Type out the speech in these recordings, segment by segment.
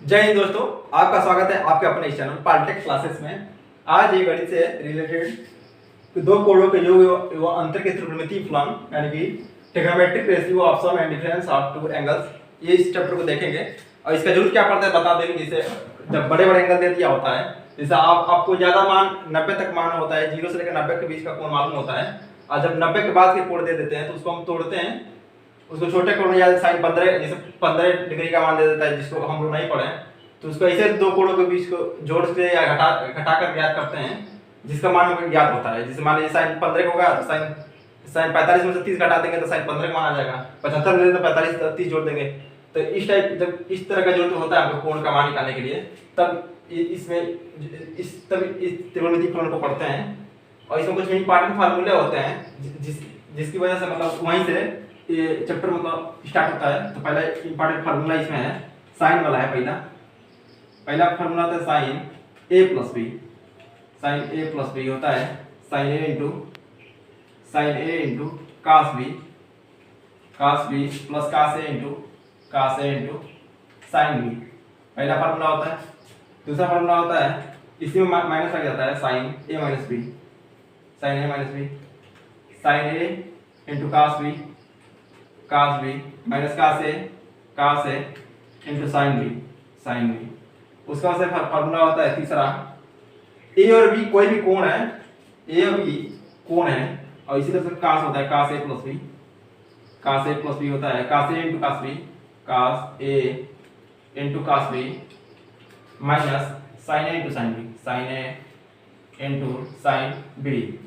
जय हिंद दोस्तों, आपका स्वागत है आपके अपने इस चैनल पार्टेक क्लासेस में। आज ये गणित से रिलेटेड दो कोणों के योग व अंतर के त्रिकोणमितीय फलन यानी कि trigonometric ratio of sum and difference of two angles, ये इस चैप्टर को देखेंगे। और इसका जरूरत क्या पड़ता है बता देंगे। जैसे जब बड़े बड़े एंगल दे दिया होता है, जैसे आपको ज्यादा मान 90 तक मान होता है, 0 से लेकर 90 के बीच का कोण मालूम होता है, और जब 90 के बाद के कोण दे देते हैं तो उसको हम तोड़ते हैं। उसको छोटे कोण या साइन 15 जैसे 15 डिग्री का मान दे देता है, जिसको हम लोग नहीं पढ़े, तो उसको ऐसे दो कोणों के बीच को जोड़ के या घटाकर ज्ञात करते हैं, जिसका मान हमें ज्ञात होता है। जैसे मान लीजिए साइन 15 होगा तो साइन 45 में से 30 घटा देंगे तो साइन 15 का मान आ जाएगा। 75 में तो 45 30 जोड़ देंगे। तो इस टाइप जब इस तरह का जरूरत होता है हमको कोण का मान निकालने के लिए, तब इसमें इस त्रिकोणमितीय फलन को पढ़ते हैं। और इसमें कुछ इंपॉर्टेंट फार्मूले होते हैं जिसकी वजह से मतलब वहीं से ये चैप्टर मतलब स्टार्ट होता है। तो पहला इंपॉर्टेंट फार्मूला इसमें है, साइन वाला है। पहला फार्मूला होता है sine A plus B. Sine A plus B होता है sine A into cos B plus cos A into sign B. पहला फार्मूला होता है। दूसरा फार्मूला होता है, इसी में माइनस लग जाता है, sine A minus B sine A into cos B minus cos A into sign B. उसका से फार्मूला होता है तीसरा, ए और बी कोई भी कोण है, ए और बी कोण है, और इसी तरह से कास होता है कास ए प्लस बी होता है cos A into cos B minus sine A into sign B.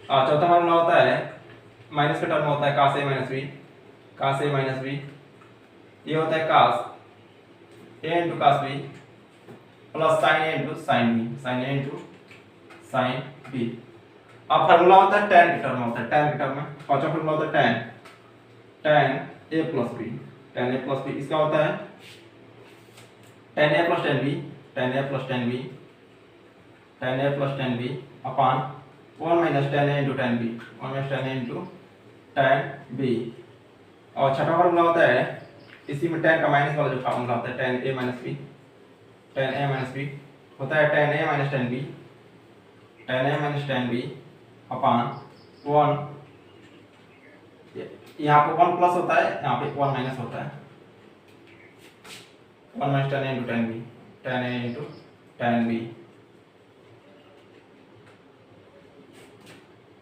और चौथा फार्मूला होता है, माइनस का टर्म होता है कास ए माइनस बी, ये होता है cos A into cos B plus sin A into sign B. अब फार्मूला होता है tan के टर्म में। पांचवा फार्मूला होता है tan a प्लस बी। इसका होता है tan a plus tan b upon 1 minus tan a into tan b। और छठा फार्मूला होता है, इसी में tan का माइनस वाला जो फार्मूला होता है tan a माइनस b होता है tan a minus tan b upon 1, यहाँ पे 1 प्लस होता है, यहाँ पे 1 माइनस होता है, 1 minus tan a into tan b।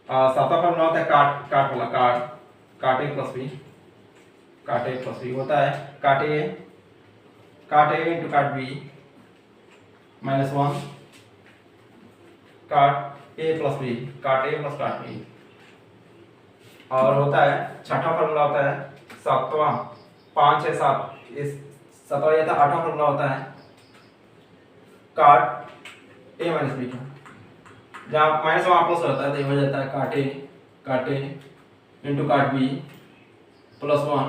सातवां फार्मूला होता है काट a प्लस बी होता है काट a इंटू काट b माइनस 1 काट ए प्लस बी। और होता है छठा फार्मूला होता है सातवां, 5 6 7 इस सातवां ये था। आठवां फार्मूला होता है काट ए माइनस बी का, जहाँ माइनस वहाँ प्लस होता है तो ये हो जाता है काट ए इंटू काट बी प्लस 1,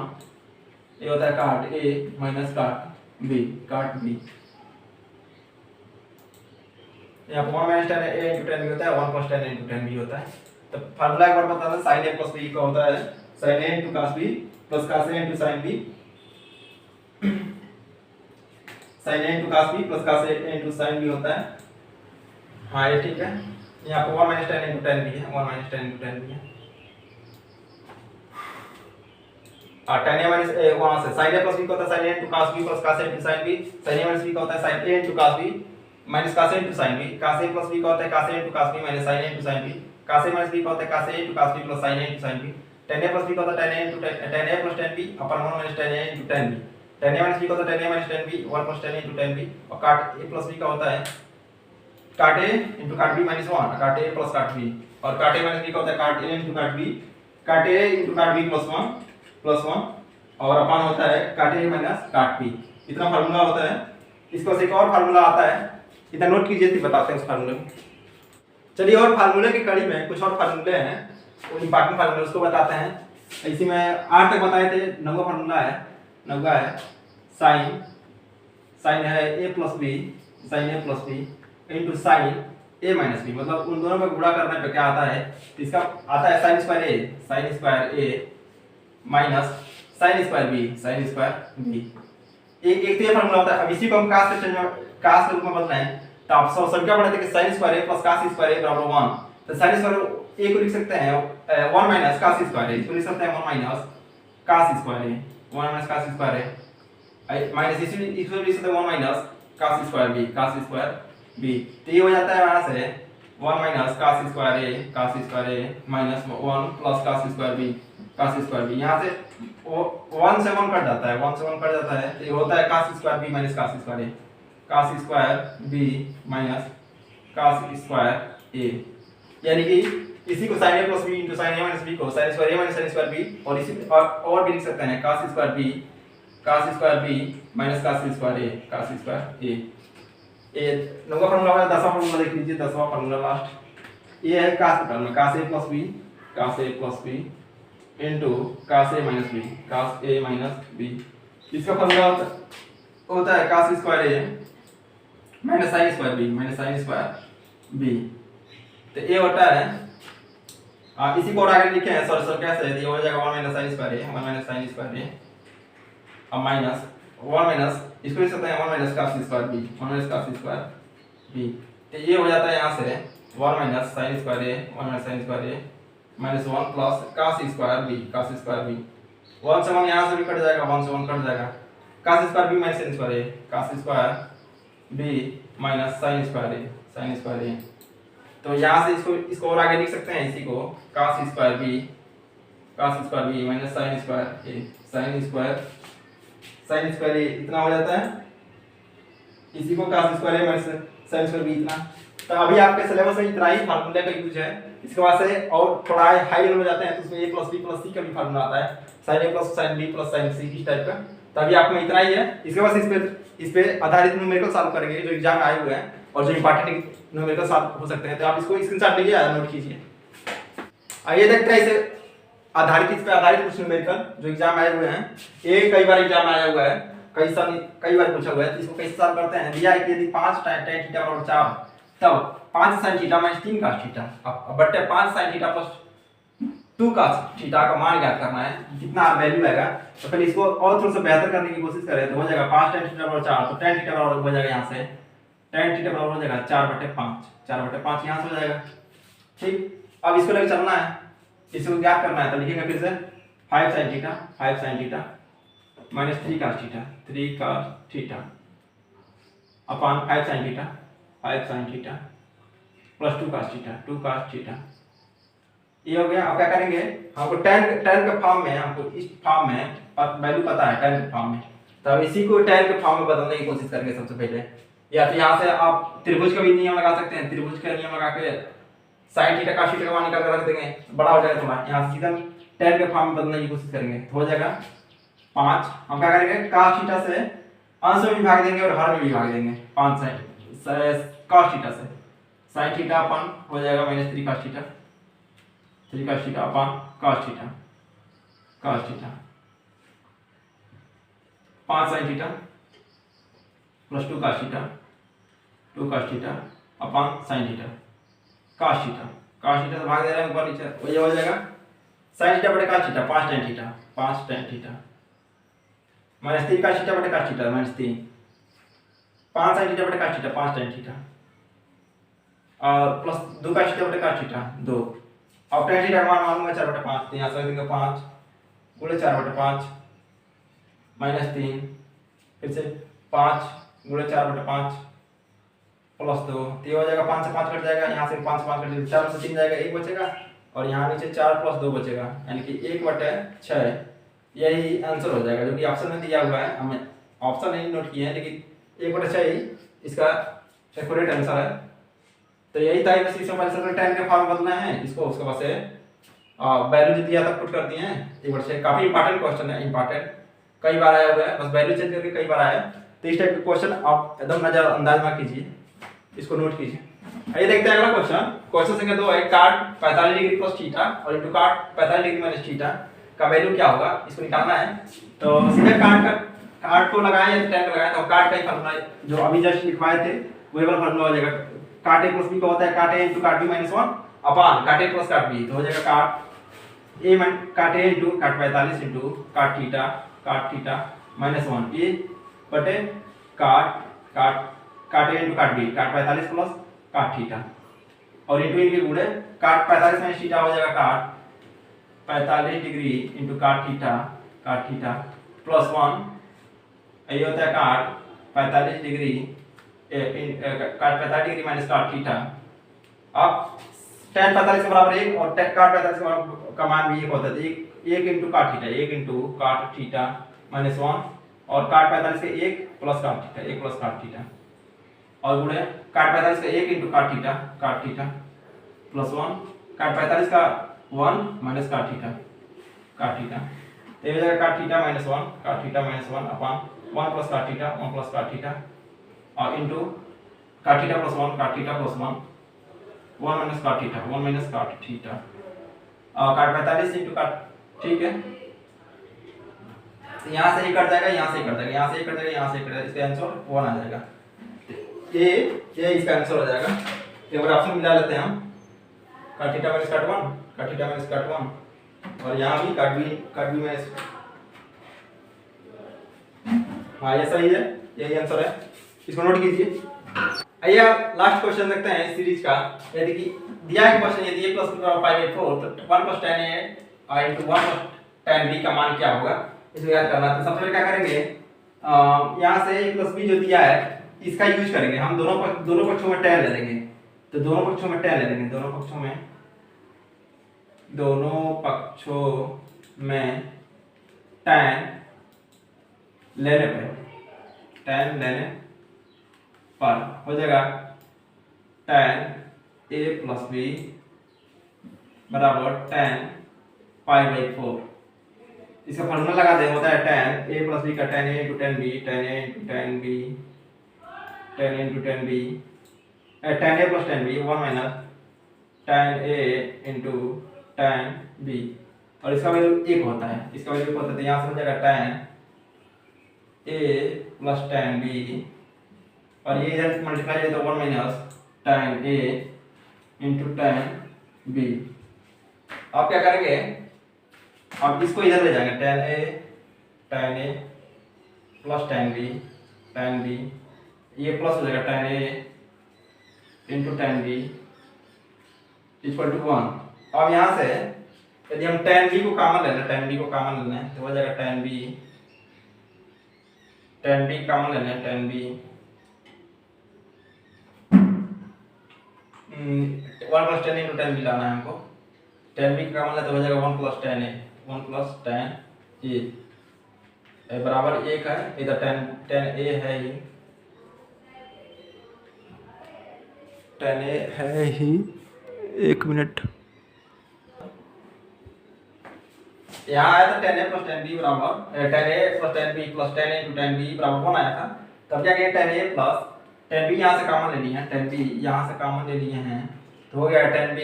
ये होता है काट ए माइनस काट बी। यहाँ पर 1 minus tan a into tan b होता है, 1 plus tan a into tan b होता है। तो फार्मूला एक बार बता दें, sin a प्लस b का होता है sin a into cos b plus cos a into sin b, sin a into cos b plus cos a into sin b होता है। हाँ ये ठीक है। यहाँ पर 1 minus tan into tan b है, 1 minus tan into tan b है। tan a माइनस वहाँ से sin a प्लस b का होता है sin a into cos b plus cos a into sin b, sin a minus b का होता है sin a into cos b minus cos a into sin b, cos a plus b का होता है cos a into cos b minus sin a into sin b, cos a minus b का होता है cos a into cos b plus sin a into sin b, tan a plus b का होता है tan a plus tan b upon 1 minus tan a into tan b, tan a minus b का होता है tan a minus tan b 1 plus tan a into tan b। और काट a plus b का होता है काट a इंटू काट b माइनस 1 काट a प्लस काट b, और काट a माइनस b का होता है काट a इंटू काट b प्लस 1 और अपन होता है काट a माइनस काट b। इतना फार्मूला होता है। इसको एक और फार्मूला आता है, इतना नोट कीजिए तो बताते हैं उस फार्मूले में। चलिए, और फार्मूले की कड़ी में कुछ और फार्मूले हैं, वो इंपॉर्टेंट फार्मूले उसको बताते हैं। इसी में 8 तक बताए थे। 9वां फार्मूला है साइन है a plus B into sine a minus B. मतलब उन दोनों का गुणा करने पे क्या आता है, इसका आता है sine square a minus sine square B एक तो ये फॉर्मूला होता है। अब इसी को हम cos के रूप में बदलना है तो आप सब संख्या पढ़ते थे कि sin square a plus cos square a बराबर 1। तो sin स्क्वायर a को लिख सकते हैं 1 माइनस cos स्क्वायर a, इसको लिख सकते हैं 1 minus cos square a, 1 minus cos square a minus इसको लिख सकते हैं 1 माइनस cos स्क्वायर b। तो ये हो जाता है यहाँ से 1 minus cos square a minus 1 plus cos square b। यहाँ से 1 से 1 कट जाता है, 1 से 1 कट जाता है, तो ये होता है cos square b minus cos square b minus cos square a। यानी कि इसी को sin a plus b into sin a minus b को sin square a minus sin square b और इसी और भी लिख सकते हैं cos square b minus cos square a। ये नौवा फार्मूला है, 10वां फार्मूला देख लीजिए, 10वां फार्मूला लास्ट ये है cos का term, cos a plus b into cos a minus b। इसका फार्मूला होता है cos square a minus sin square b। तो ये होता है इसी को और आगे लिखे हैं सर कैसे, ये हो जाएगा 1 माइनस sin स्क्वायर a अब माइनस 1 माइनस इसको लिख सकते हैं 1 माइनस cos स्क्वायर b। तो ये हो जाता है यहाँ से 1 minus sin square a minus 1 plus cos square b 1 से 1 यहाँ से भी कट जाएगा, 1 से 1 कट जाएगा, cos square b minus sin square a, cos square b minus sin square a। तो यहाँ से इसको और आगे लिख सकते हैं, इसी को cos square b minus sin square a इतना हो जाता है, इसी को cos square a minus sin square b इतना। तो अभी आपके सिलेबस में इतना ही फार्मूला का यूज है। इसके बाद से और थोड़ा हाई लेवल में जाते हैं तो उसमें a plus b plus c का भी फार्मूला आता है, sin a plus sin b plus sin c इस टाइप का। तो अभी आपको इतना ही है। इसके बाद इस पे आधारित न्यूमेरिकल सॉल्व करेंगे जो एग्जाम में आए हुए हैं और जो इंपॉर्टेंट न्यूमेरिकल सॉल्व हो सकते हैं। तो आप इसको स्क्रीनशॉट लीजिए या नोट कीजिए। आइए देखते हैं इसे इस पे आधारित कुछ न्यूमेरिकल जो एग्जाम में आए हुए हैं। ये कई बार एग्जाम में आया हुआ है, कई बार पूछा हुआ है। तो इसको कैसे सॉल्व करते हैं, दिया है कि यदि 5 tan थीटा बराबर 4 तब 5 sin theta minus 3 cos theta बटे 5 sin theta plus 2 cos theta का मान ज्ञात करना है, कितना वैल्यू आएगा। तो फिर इसको और थोड़ा सा बेहतर करने की कोशिश करें तो हो जाएगा 5 tan थीटा बराबर 4, तो tan थीटा बराबर हो जाएगा यहाँ से tan थीटा बराबर हो जाएगा 4/5 यहाँ से हो जाएगा। ठीक, अब इसको लेकर चलना है, इसको ज्ञात करना है। तो लिखेंगे फिर से 5 sin theta minus 3 cos theta upon 5 sin theta plus 2 cos theta. ये हो गया। अब क्या करेंगे, हमको tan के फॉर्म में, हमको इस फॉर्म में वैल्यू पता है tan के फॉर्म में, तो अब इसी को tan के फॉर्म में बदलने की कोशिश करेंगे सबसे पहले। या तो यहाँ से आप त्रिभुज का भी नियम लगा सकते हैं, त्रिभुज का नियम लगा के sin थीटा cos थीटा का मान निकाल कर रख देंगे, बड़ा हो जाएगा थोड़ा। यहाँ से सीधा tan के फॉर्म में बदलने की कोशिश करेंगे तो हो जाएगा 5। हम क्या करेंगे, cos थीटा से अंश में विभाग देंगे और हर में विभाग देंगे। 5 sin cos थीटा से sin थीटा अपन हो जाएगा माइनस 3 cos थीटा अपन cos theta 5 sin theta plus 2 cos theta अपन sin थीटा cos थीटा से भाग दे रहे हैं ऊपर नीचे, तो ये हो जाएगा sin थीटा बटे cos theta 5 tan theta minus 3 cos theta बटे cos theta minus 3, 5 sin theta बटे cos थीटा 5 tan थीटा और प्लस 2 cos थीटा बटे cos थीटा 2। अब tan थीटा का मान मालूम है 4/5, तो यहाँ से देंगे 5 गुणे 4/5 माइनस 3, फिर से 5 गुणे 4/5 प्लस 2, तो ये हो जाएगा 5 से 5 कट जाएगा, यहाँ से 5 से 5 कट जाएगा, 4 से 3 जाएगा 1 बचेगा और यहाँ नीचे 4 प्लस 2 बचेगा, यानी कि 1/6। यही आंसर हो जाएगा जो कि ऑप्शन में दिया हुआ है। हमें ऑप्शन नहीं नोट किए हैं लेकिन 1/6 ही इसका एक्यूरेट आंसर है। तो यही था, बस इसमें पहले tan के फॉर्म बदलना है, इसको उसके बाद से वैल्यू जो दिया था पुट कर दिए हैं 1/6। काफी इंपॉर्टेंट क्वेश्चन है, इंपॉर्टेंट कई बार आया हुआ है, बस वैल्यू चेंज करके कई बार आया। तो इस टाइप के क्वेश्चन आप एकदम नजरअंदाज ना कीजिए, इसको नोट कीजिए। आइए देखते हैं अगला क्वेश्चन संख्या 2 है, काट 45 डिग्री प्लस थीटा और इनटू काट 45 डिग्री माइनस थीटा का वैल्यू क्या होगा, इसको निकालना है। तो सीधे काट को लगाएं या tan को लगाएं, तो काट का ही फार्मूला जो अभी जस्ट लिखवाए थे वही वाला फार्मूला हो जाएगा। काट a प्लस b का होता है काट a इनटू काट b माइनस 1 अपॉन काट a प्लस काट b, तो हो जाएगा काट a इनटू काट 45 इनटू काट थीटा माइनस 1। ये बटे काट काट काट ए इंटू काट बी, काट 45 प्लस काट थीटा और इंटू इनके गुणे काट 45 माइनस थीटा हो जाएगा काट 45 डिग्री इंटू काट थीटा प्लस 1 ये होता है काट 45 डिग्री काट 45 डिग्री माइनस काट थीटा। अब tan 45 के बराबर 1 और काट 45 का मान भी 1 होता है, एक इंटू काट थीटा, 1 इंटू काट थीटा माइनस 1 और काट 45 के 1 प्लस काट थीटा और गुणे काट 45 का 1 इंटू काट थीटा प्लस 1 काट 45 का 1 माइनस काट थीटा तो ये हो जाएगा काट थीटा माइनस 1 अपॉन 1 प्लस काट थीटा और इंटू काट थीटा प्लस 1 1 माइनस काट थीटा काट 45 इंटू काट, ठीक है। यहाँ से ही कट जाएगा, यहाँ से ही कट जाएगा, यहाँ से ही कट जाएगा, यहाँ से ही कट जाएगा, इसका आंसर 1 आ जाएगा। ये इसका आंसर हो जाएगा। एक बार ऑप्शन मिला लेते हैं हम, काट थीटा माइनस काट 1 और यहाँ भी काट बी माइनस, हाँ ये सही है, यही आंसर है, इसको नोट कीजिए। आइए आप लास्ट क्वेश्चन देखते हैं इस सीरीज का। यदि कि दिया है क्वेश्चन, यदि a प्लस b बराबर पाई बाई 4 तो 1 plus tan a into 1 plus tan b का मान क्या होगा, इसको याद करना है। तो सबसे पहले क्या करेंगे, यहाँ से a प्लस b जो दिया है इसका यूज करेंगे हम, दोनों पक्षों में tan ले लेंगे। तो दोनों पक्षों में tan ले लेंगे, दोनों पक्षों में tan लेने पर हो जाएगा tan a प्लस b बराबर tan पाई बाई 4। इसका फॉर्मूला लगा दे, होता है tan a प्लस b का tan a into tan b, tan a into tan b, tan a into tan b, tan a plus tan b 1 minus tan a into tan b और इसका value 1 होता है, इसका value 1 होता है। तो यहाँ से हो जाएगा tan a plus tan b और ये इधर मल्टीप्लाई है तो 1 minus tan a into tan b। आप क्या करेंगे, आप इसको इधर ले जाएंगे, tan a plus tan b, ये प्लस हो जाएगा tan a into tan b equal to 1। अब यहाँ से यदि हम tan b को कॉमन लेना है तो हो जाएगा tan b कॉमन लेना है, tan b 1 plus tan into tan b लाना है हमको। tan b का कॉमन लेते हो जाएगा 1 प्लस tan a बराबर 1 है, इधर tan a है ही, tan a है ही, 1 मिनट, यहाँ आया था tan a plus tan b बराबर tan a plus tan b plus tan a into tan b बराबर 1 आया था। तब क्या किया, tan a plus tan b यहाँ से कॉमन ले लिए हैं, tan b यहाँ से कॉमन ले लिए हैं तो हो गया tan b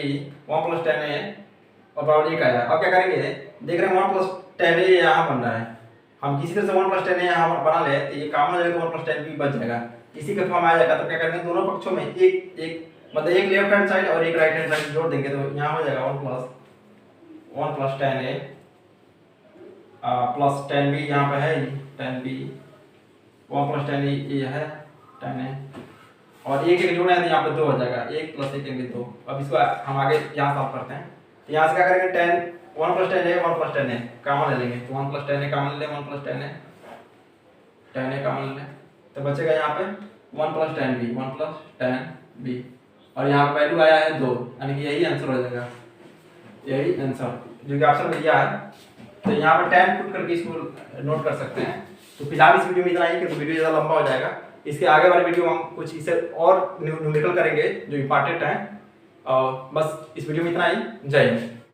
1 plus tan a और बराबर 1 आया। अब क्या करेंगे, देख रहे हैं 1 प्लस tan a यहाँ बन रहा है, हम किसी तरह से 1 प्लस tan a यहाँ बना ले तो ये कॉमन हो जाएगा तो 1 प्लस tan b बच जाएगा, इसी का फॉर्म आ जाएगा। तो क्या करेंगे, दोनों पक्षों में एक मतलब एक लेफ्ट हैंड साइड और एक राइट हैंड साइड जोड़ देंगे तो यहाँ हो जाएगा 1 plus tan a plus tan b, यहाँ पे है tan b 1 plus tan a ये है tan a और एक जोड़ना है तो यहाँ पे 2 हो जाएगा, 1 प्लस 1 करेंगे 2। अब इसको हम आगे यहाँ सॉल्व करते हैं। तो यहाँ से क्या करेंगे, 1 प्लस tan a कॉमन ले लेंगे, तो 1 प्लस tan a कॉमन ले, 1 प्लस tan a कॉमन ले तो बचेगा यहाँ पे 1 प्लस tan b और यहाँ पे वैल्यू आया है 2, यानी कि यही आंसर हो जाएगा, यही आंसर जो कि ऑप्शन में दिया है। तो यहाँ पर tan पुट करके इसको नोट कर सकते हैं। तो फिलहाल इस वीडियो में इतना ही, क्योंकि वीडियो ज़्यादा लंबा हो जाएगा। इसके आगे वाले वीडियो में हम कुछ इसे और न्यूमेरिकल करेंगे जो इंपॉर्टेंट है। और बस इस वीडियो में इतना ही। जय हिंद।